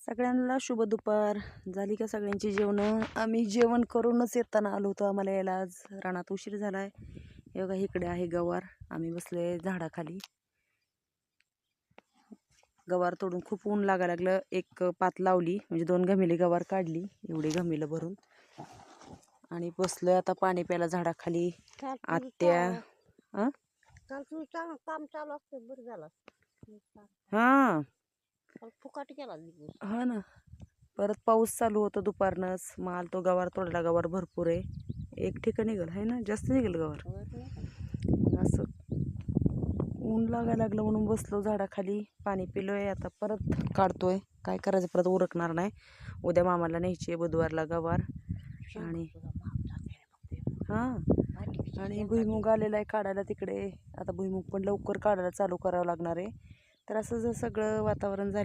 सगळ्यांना शुभ दुपार. झाली का सगळ्यांची जेवणं? आम्ही जेवण करूनच येताना आलो होतो. आम्हाला यायला आज रानात उशीर झालाय. हे बघा इकडे आहे गवार. आम्ही बसले झाडाखाली. गवार तोडून खूप ऊन लागायला लागलं. एक पात लावली म्हणजे 2 घमिले गवार काढली, एवढी घमिलं भरून, आणि बसलोय आता पाणी प्यायला झाडाखाली. आत्या काम चालू असतं बरं झालं. हा फुकाट केला हा ना. परत पाऊस चालू होता दुपारनंच. माल तो गवार तोडला. गवार भरपूर आहे. एक ठिकाणी निघल आहे ना, जास्त निघेल गवार. मग असं ऊन लागायला लागलं म्हणून बसलो झाडाखाली, पाणी पिलोय. आता परत काढतोय. काय करायचं, परत उरकणार नाही. उद्या मामाला न्यायची आहे बुधवारला गवार. आणि आणि भुईमुग आलेला आहे काढायला तिकडे. आता भुईमुग पण लवकर काढायला चालू करावं लागणार आहे. तर असं जर सगळं वातावरण झालं